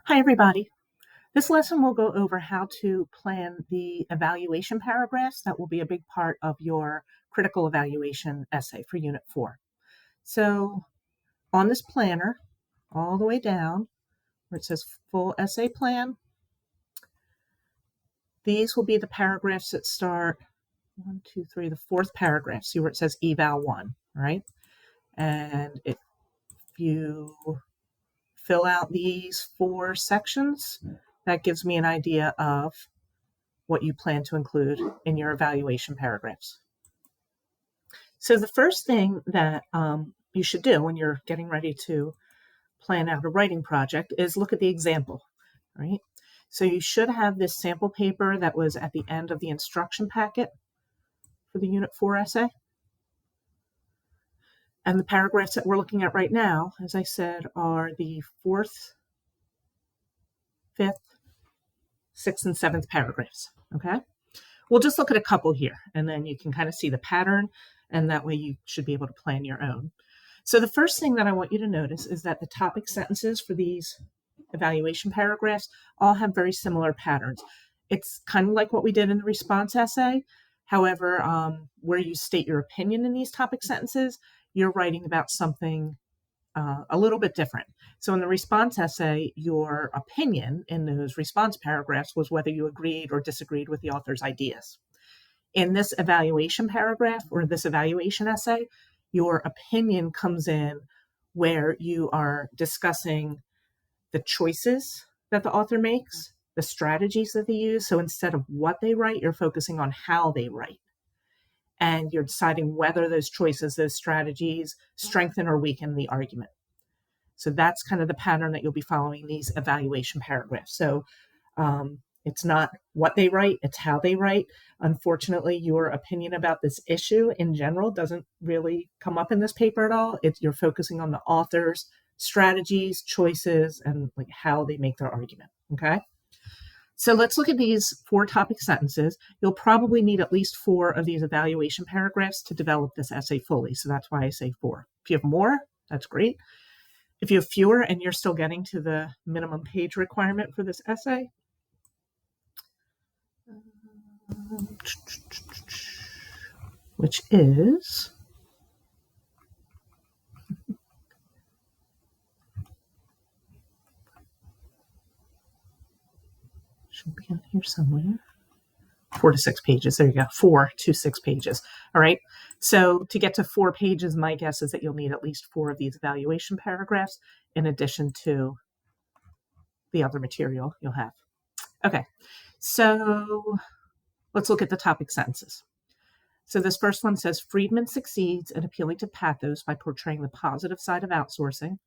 Hi, everybody. This lesson will go over how to plan the evaluation paragraphs that will be a big part of your critical evaluation essay for Unit 4. So on this planner, all the way down where it says full essay plan, these will be the paragraphs that start the fourth paragraph. See where it says eval 1, right? And if you fill out these 4 sections, that gives me an idea of what you plan to include in your evaluation paragraphs. So the first thing that you should do when you're getting ready to plan out a writing project is look at the example, right? So you should have this sample paper that was at the end of the instruction packet for the Unit 4 essay. And the paragraphs that we're looking at right now, as I said, are the 4th, 5th, 6th, and 7th paragraphs, okay? We'll just look at a couple here, and then you can kind of see the pattern, and that way you should be able to plan your own. So the first thing that I want you to notice is that the topic sentences for these evaluation paragraphs all have very similar patterns. It's kind of like what we did in the response essay. However, where you state your opinion in these topic sentences, you're writing about something a little bit different. So in the response essay, your opinion in those response paragraphs was whether you agreed or disagreed with the author's ideas. In this evaluation paragraph or this evaluation essay, your opinion comes in where you are discussing the choices that the author makes, the strategies that they use. So instead of what they write, you're focusing on how they write. And you're deciding whether those choices, those strategies strengthen or weaken the argument. So that's kind of the pattern that you'll be following these evaluation paragraphs. So it's not what they write, it's how they write. Unfortunately, your opinion about this issue in general doesn't really come up in this paper at all. You're focusing on the author's strategies, choices, and like how they make their argument, okay? So let's look at these 4 topic sentences. You'll probably need at least 4 of these evaluation paragraphs to develop this essay fully. So that's why I say 4. If you have more, that's great. If you have fewer and you're still getting to the minimum page requirement for this essay, which is should be on here somewhere. 4 to 6 pages. There you go. 4 to 6 pages. All right. So to get to 4 pages, my guess is that you'll need at least 4 of these evaluation paragraphs in addition to the other material you'll have. Okay. So let's look at the topic sentences. So this first one says, Friedman succeeds in appealing to pathos by portraying the positive side of outsourcing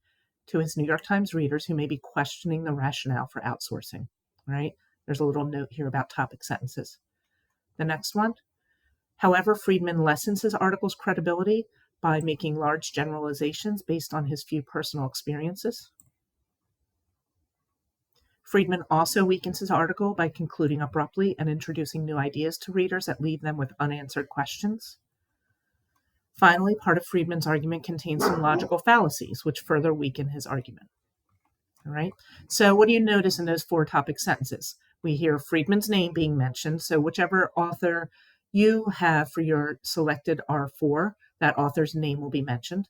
to his New York Times readers who may be questioning the rationale for outsourcing. All right. There's a little note here about topic sentences. The next one, however, Friedman lessens his article's credibility by making large generalizations based on his few personal experiences. Friedman also weakens his article by concluding abruptly and introducing new ideas to readers that leave them with unanswered questions. Finally, part of Friedman's argument contains some logical fallacies, which further weaken his argument. All right. So what do you notice in those 4 topic sentences? We hear Friedman's name being mentioned. So whichever author you have for your selected R4, that author's name will be mentioned.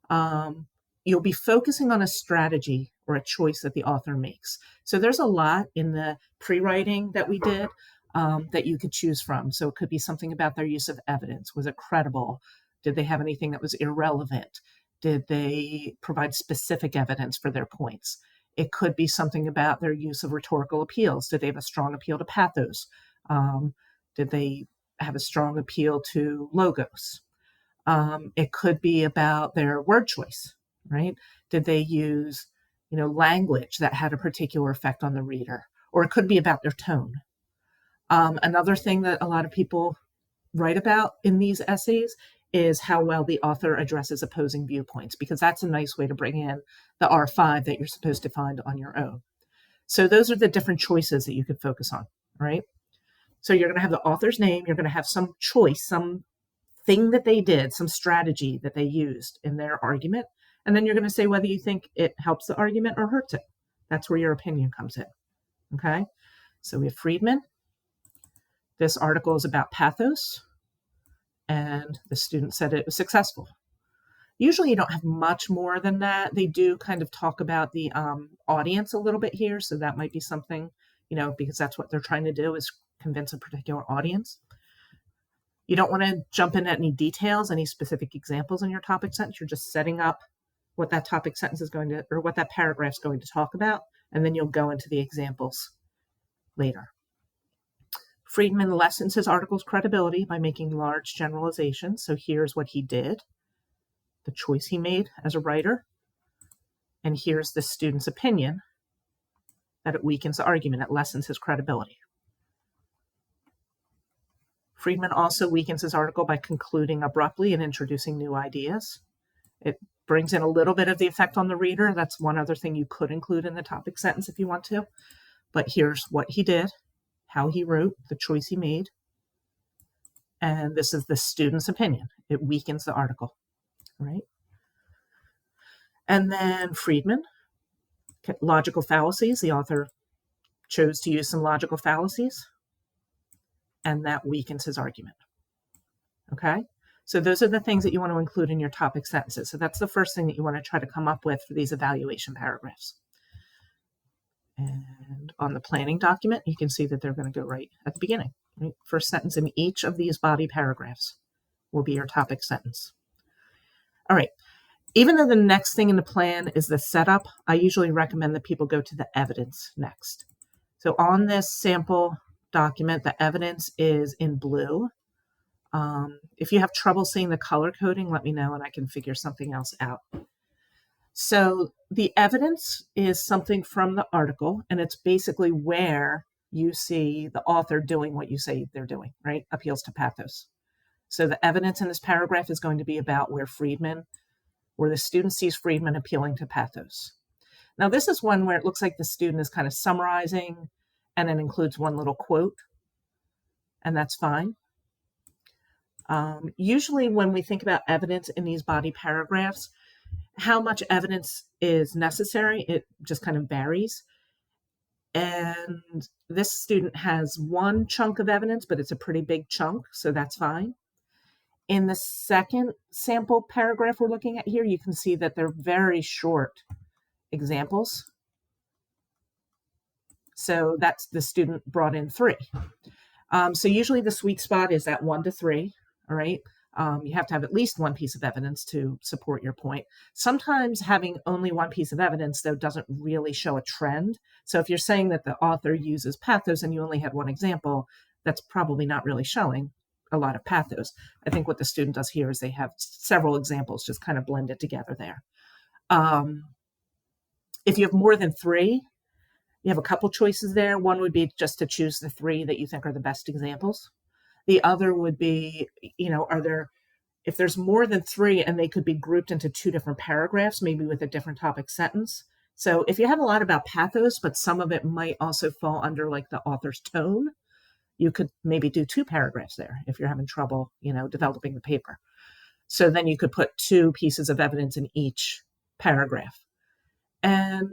You'll be focusing on a strategy or a choice that the author makes. So there's a lot in the pre-writing that we did that you could choose from. So it could be something about their use of evidence. Was it credible? Did they have anything that was irrelevant? Did they provide specific evidence for their points? It could be something about their use of rhetorical appeals. Did they have a strong appeal to pathos? Did they have a strong appeal to logos? It could be about their word choice, right? Did they use, language that had a particular effect on the reader? Or it could be about their tone. Another thing that a lot of people write about in these essays is how well the author addresses opposing viewpoints, because that's a nice way to bring in the R5 that you're supposed to find on your own. So those are the different choices that you could focus on, right? So you're going to have the author's name, you're going to have some choice, some thing that they did, some strategy that they used in their argument, and then you're going to say whether you think it helps the argument or hurts it. That's where your opinion comes in. Okay, so we have Friedman. This article is about pathos, and the student said it was successful. Usually you don't have much more than that. They do kind of talk about the audience a little bit here, so that might be something, because that's what they're trying to do, is convince a particular audience. You don't want to jump into any details, any specific examples in your topic sentence. You're just setting up what that topic sentence is going to, or what that paragraph is going to talk about, and then you'll go into the examples later. Friedman lessens his article's credibility by making large generalizations. So here's what he did, the choice he made as a writer, and here's the student's opinion, that it weakens the argument, it lessens his credibility. Friedman also weakens his article by concluding abruptly and introducing new ideas. It brings in a little bit of the effect on the reader. That's one other thing you could include in the topic sentence if you want to. But here's what he did, how he wrote, the choice he made. And this is the student's opinion. It weakens the article, right? And then Friedman, logical fallacies. The author chose to use some logical fallacies, and that weakens his argument. Okay? So those are the things that you want to include in your topic sentences. So that's the first thing that you want to try to come up with for these evaluation paragraphs. And on the planning document, you can see that they're going to go right at the beginning. Right? First sentence in each of these body paragraphs will be your topic sentence. All right. Even though the next thing in the plan is the setup, I usually recommend that people go to the evidence next. So on this sample document, the evidence is in blue. If you have trouble seeing the color coding, let me know and I can figure something else out. So the evidence is something from the article, and it's basically where you see the author doing what you say they're doing, right? Appeals to pathos. So the evidence in this paragraph is going to be about where the student sees Friedman appealing to pathos. Now, this is one where it looks like the student is kind of summarizing and it includes one little quote, and that's fine. Usually when we think about evidence in these body paragraphs, how much evidence is necessary, it just kind of varies. And this student has one chunk of evidence, but it's a pretty big chunk, so that's fine. In the second sample paragraph we're looking at here, you can see that they're very short examples. So that's the student brought in 3. So usually the sweet spot is at 1 to 3, all right? You have to have at least one piece of evidence to support your point. Sometimes having only one piece of evidence, though, doesn't really show a trend. So if you're saying that the author uses pathos and you only had one example, that's probably not really showing a lot of pathos. I think what the student does here is they have several examples just kind of blended together there. If you have more than 3, you have a couple choices there. One would be just to choose the 3 that you think are the best examples. The other would be, if there's more than 3 and they could be grouped into 2 different paragraphs, maybe with a different topic sentence. So if you have a lot about pathos, but some of it might also fall under like the author's tone, you could maybe do 2 paragraphs there if you're having trouble, developing the paper. So then you could put 2 pieces of evidence in each paragraph. And,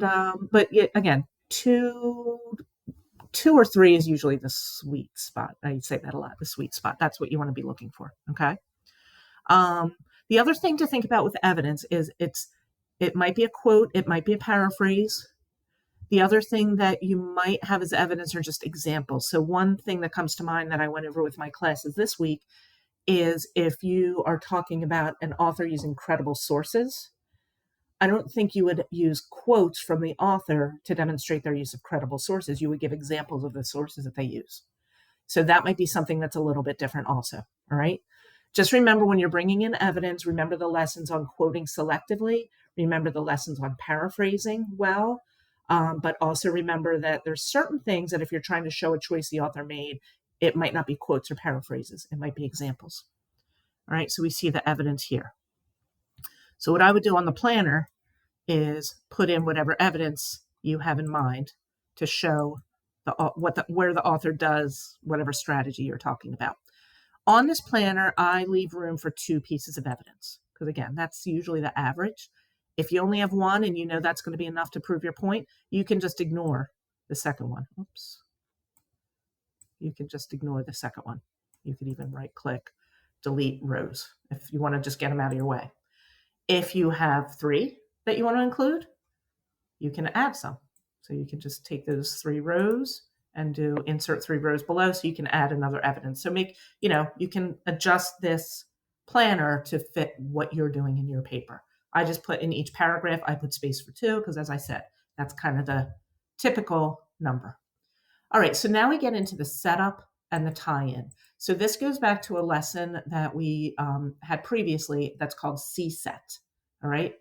but again, 2 or 3 is usually the sweet spot. I say that a lot, the sweet spot. That's what you want to be looking for, okay? The other thing to think about with evidence is it might be a quote, it might be a paraphrase. The other thing that you might have as evidence are just examples. So one thing that comes to mind that I went over with my classes this week is if you are talking about an author using credible sources, I don't think you would use quotes from the author to demonstrate their use of credible sources. You would give examples of the sources that they use. So that might be something that's a little bit different also, all right? Just remember when you're bringing in evidence, remember the lessons on quoting selectively, remember the lessons on paraphrasing well, but also remember that there's certain things that if you're trying to show a choice the author made, it might not be quotes or paraphrases. It might be examples. All right, so we see the evidence here. So what I would do on the planner is put in whatever evidence you have in mind to show where the author does whatever strategy you're talking about. On this planner, I leave room for 2 pieces of evidence because, again, that's usually the average. If you only have one and you know that's going to be enough to prove your point, you can just ignore the second one. Oops. You can just ignore the second one. You could even right click, delete rows if you want to just get them out of your way. If you have 3 that you want to include, you can add some. So you can just take those 3 rows and do insert 3 rows below so you can add another evidence. So you can adjust this planner to fit what you're doing in your paper. I just put in each paragraph, I put space for 2 because, as I said, that's kind of the typical number. All right, so now we get into the setup and the tie-in. So this goes back to a lesson that we had previously that's called CSET. All right,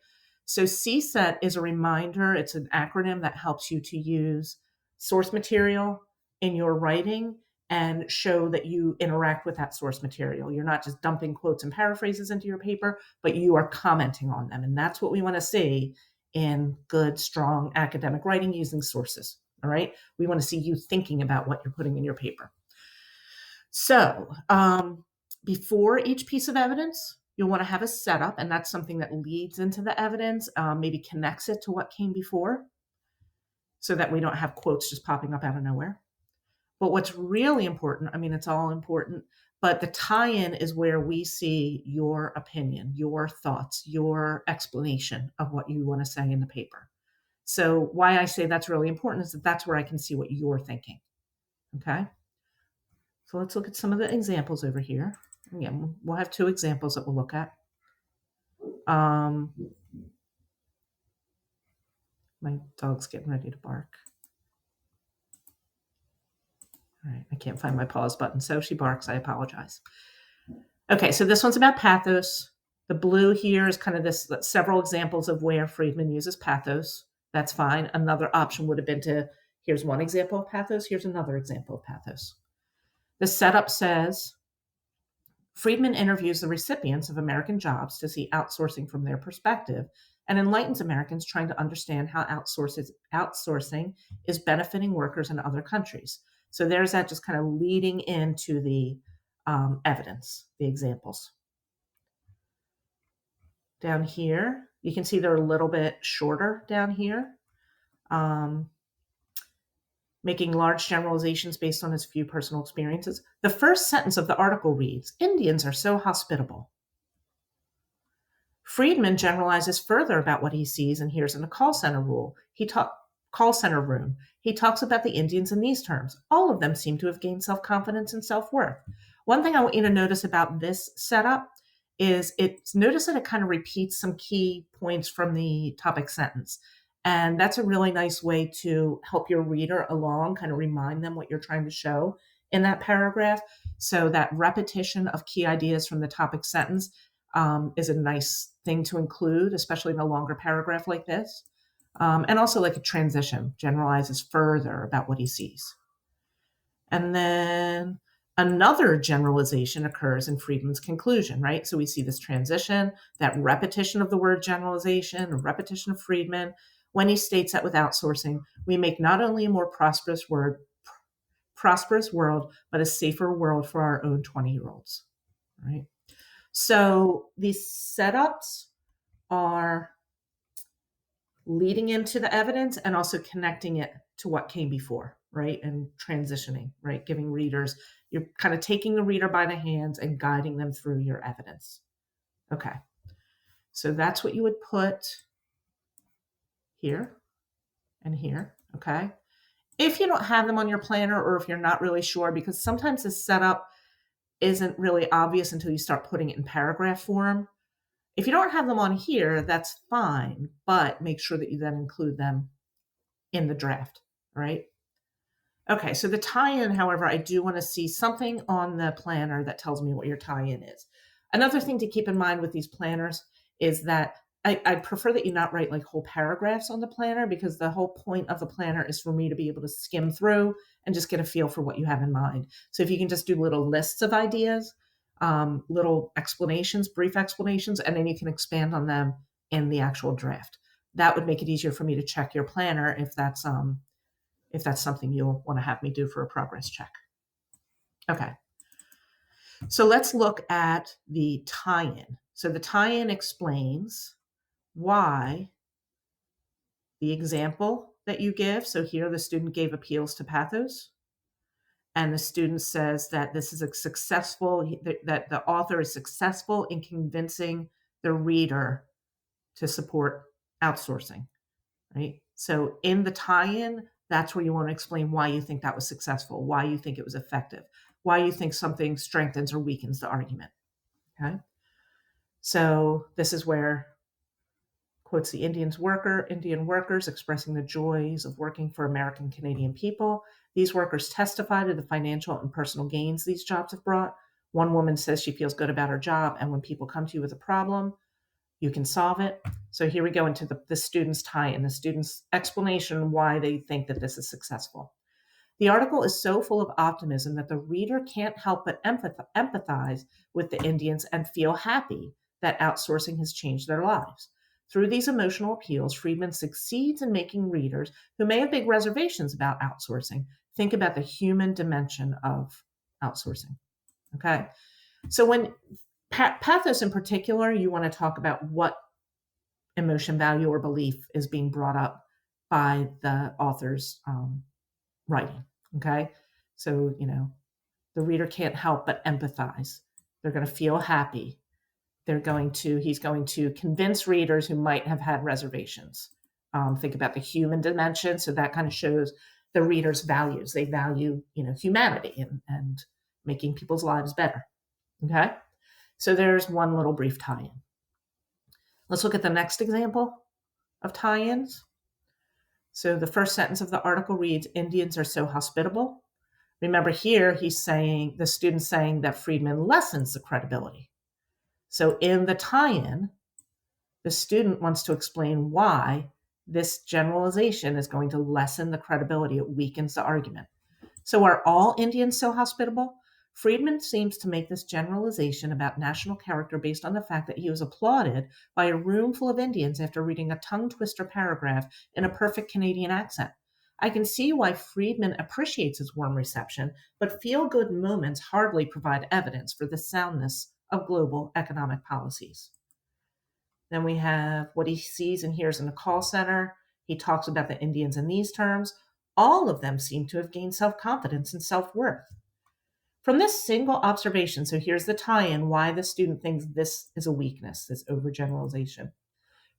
so CSET is a reminder. It's an acronym that helps you to use source material in your writing and show that you interact with that source material. You're not just dumping quotes and paraphrases into your paper, but you are commenting on them. And that's what we want to see in good, strong academic writing using sources. All right. We want to see you thinking about what you're putting in your paper. So before each piece of evidence, you'll want to have a setup, and that's something that leads into the evidence, maybe connects it to what came before so that we don't have quotes just popping up out of nowhere. But what's really important, I mean, it's all important, but the tie-in is where we see your opinion, your thoughts, your explanation of what you want to say in the paper. So why I say that's really important is that that's where I can see what you're thinking. Okay. So let's look at some of the examples over here. Again, we'll have 2 examples that we'll look at. My dog's getting ready to bark. All right, I can't find my pause button, so she barks. I apologize. Okay, so this one's about pathos. The blue here is kind of this several examples of where Friedman uses pathos. That's fine. Another option would have been here's one example of pathos, here's another example of pathos. The setup says, Friedman interviews the recipients of American jobs to see outsourcing from their perspective and enlightens Americans trying to understand how outsourcing is benefiting workers in other countries. So there's that just kind of leading into the evidence, the examples. Down here, you can see they're a little bit shorter down here. Making large generalizations based on his few personal experiences. The first sentence of the article reads, Indians are so hospitable. Friedman generalizes further about what he sees and hears in the call center room. He talks about the Indians in these terms. All of them seem to have gained self-confidence and self-worth. One thing I want you to notice about this setup is notice that it kind of repeats some key points from the topic sentence. And that's a really nice way to help your reader along, kind of remind them what you're trying to show in that paragraph. So that repetition of key ideas from the topic sentence is a nice thing to include, especially in a longer paragraph like this. And also like a transition, generalizes further about what he sees. And then another generalization occurs in Friedman's conclusion, right? So we see this transition, that repetition of the word generalization, a repetition of Friedman, when he states that with outsourcing, we make not only a more prosperous world, but a safer world for our own 20-year-olds, right? So these setups are leading into the evidence and also connecting it to what came before, right? And transitioning, right? Giving readers, you're kind of taking the reader by the hands and guiding them through your evidence. Okay. So that's what you would put here and here, okay? If you don't have them on your planner or if you're not really sure, because sometimes the setup isn't really obvious until you start putting it in paragraph form. If you don't have them on here, that's fine, but make sure that you then include them in the draft, right? Okay, so the tie-in, however, I do want to see something on the planner that tells me what your tie-in is. Another thing to keep in mind with these planners is that I prefer that you not write like whole paragraphs on the planner, because the whole point of the planner is for me to be able to skim through and just get a feel for what you have in mind. So if you can just do little lists of ideas, little explanations, brief explanations, and then you can expand on them in the actual draft. That would make it easier for me to check your planner if that's something you'll want to have me do for a progress check. Okay. So let's look at the tie-in. So the tie-in explains why the example that you give. So here the student gave appeals to pathos, and the student says that this is a successful, that the author is successful in convincing the reader to support outsourcing, right? So in the tie-in, that's where you want to explain why you think that was successful, why you think it was effective, why you think something strengthens or weakens the argument, okay? So this is where quotes the Indian workers expressing the joys of working for American Canadian people. These workers testify to the financial and personal gains these jobs have brought. One woman says she feels good about her job, and when people come to you with a problem, you can solve it. So here we go into the student's tie-in, the student's explanation why they think that this is successful. The article is so full of optimism that the reader can't help but empathize with the Indians and feel happy that outsourcing has changed their lives. Through these emotional appeals, Friedman succeeds in making readers who may have big reservations about outsourcing think about the human dimension of outsourcing. Okay, so when pathos in particular, you want to talk about what emotion, value, or belief is being brought up by the author's writing. Okay, so the reader can't help but empathize. They're going to feel happy. He's going to convince readers who might have had reservations. Think about the human dimension. So that kind of shows the reader's values. They value, humanity and making people's lives better. Okay. So there's one little brief tie-in. Let's look at the next example of tie-ins. So the first sentence of the article reads, Indians are so hospitable. Remember here, the student's saying that Friedman lessens the credibility. So in the tie-in, the student wants to explain why this generalization is going to lessen the credibility. It weakens the argument. So are all Indians so hospitable? Friedman seems to make this generalization about national character based on the fact that he was applauded by a room full of Indians after reading a tongue-twister paragraph in a perfect Canadian accent. I can see why Friedman appreciates his warm reception, but feel-good moments hardly provide evidence for the soundness of global economic policies. Then we have what he sees and hears in the call center. He talks about the Indians in these terms. All of them seem to have gained self-confidence and self-worth. From this single observation, so here's the tie-in why the student thinks this is a weakness, this overgeneralization.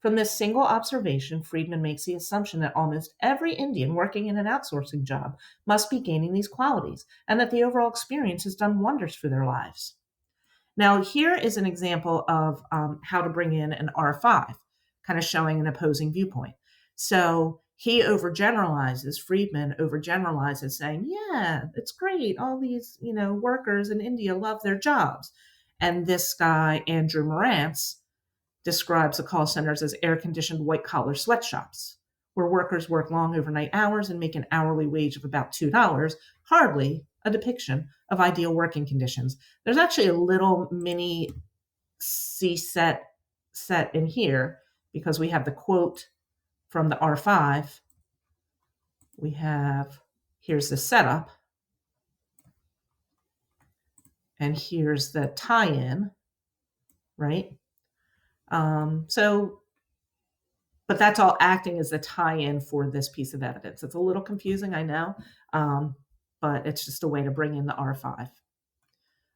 From this single observation, Friedman makes the assumption that almost every Indian working in an outsourcing job must be gaining these qualities, and that the overall experience has done wonders for their lives. Now, here is an example of how to bring in an R5, kind of showing an opposing viewpoint. So he Friedman overgeneralizes, saying, yeah, it's great. All these, workers in India love their jobs. And this guy, Andrew Marantz, describes the call centers as air-conditioned white-collar sweatshops, where workers work long overnight hours and make an hourly wage of about $2, hardly a depiction of ideal working conditions. There's actually a little mini set in here because we have the quote from the R5. Here's the setup, and here's the tie-in, right? But that's all acting as the tie-in for this piece of evidence. It's a little confusing, I know, but it's just a way to bring in the R5.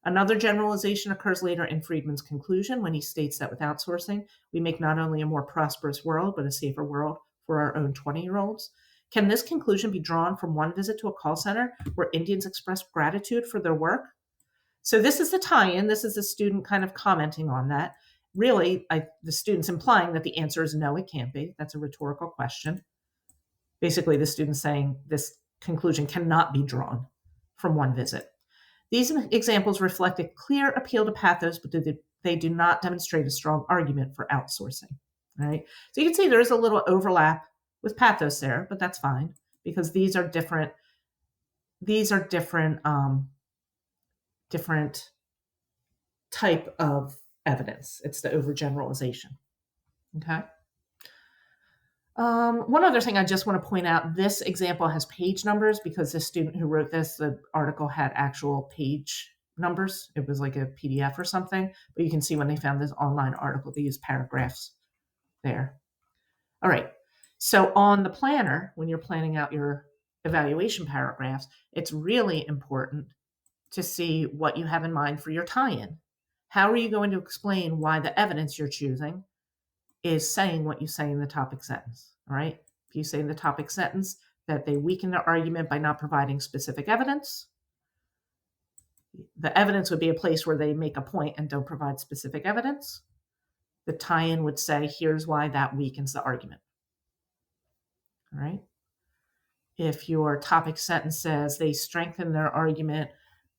Another generalization occurs later in Friedman's conclusion when he states that with outsourcing, we make not only a more prosperous world, but a safer world for our own 20-year-olds. Can this conclusion be drawn from one visit to a call center where Indians expressed gratitude for their work? So this is the tie-in. This is the student kind of commenting on that. Really, the student's implying that the answer is no, it can't be. That's a rhetorical question. Basically, the student's saying this conclusion cannot be drawn from one visit. These examples reflect a clear appeal to pathos, but they do not demonstrate a strong argument for outsourcing. All right. So you can see there is a little overlap with pathos there, but that's fine because these are different. Different type of evidence. It's the overgeneralization. Okay. One other thing I just want to point out, this example has page numbers because the student who wrote this, the article had actual page numbers. It was like a PDF or something, but you can see when they found this online article, they used paragraphs there. All right. So on the planner, when you're planning out your evaluation paragraphs, it's really important to see what you have in mind for your tie-in. How are you going to explain why the evidence you're choosing is saying what you say in the topic sentence? All right. If you say in the topic sentence that they weaken their argument by not providing specific evidence, the evidence would be a place where they make a point and don't provide specific evidence. The tie-in would say, here's why that weakens the argument. All right. If your topic sentence says they strengthen their argument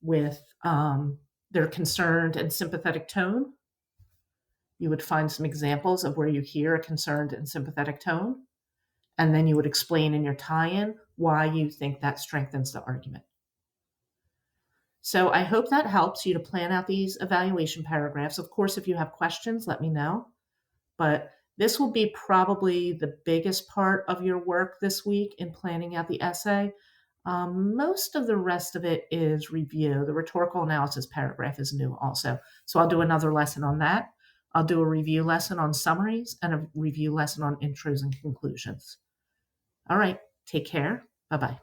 with their concerned and sympathetic tone, you would find some examples of where you hear a concerned and sympathetic tone, and then you would explain in your tie-in why you think that strengthens the argument. So I hope that helps you to plan out these evaluation paragraphs. Of course, if you have questions, let me know. But this will be probably the biggest part of your work this week in planning out the essay. Most of the rest of it is review. The rhetorical analysis paragraph is new also. So I'll do another lesson on that. I'll do a review lesson on summaries and a review lesson on intros and conclusions. All right, take care. Bye-bye.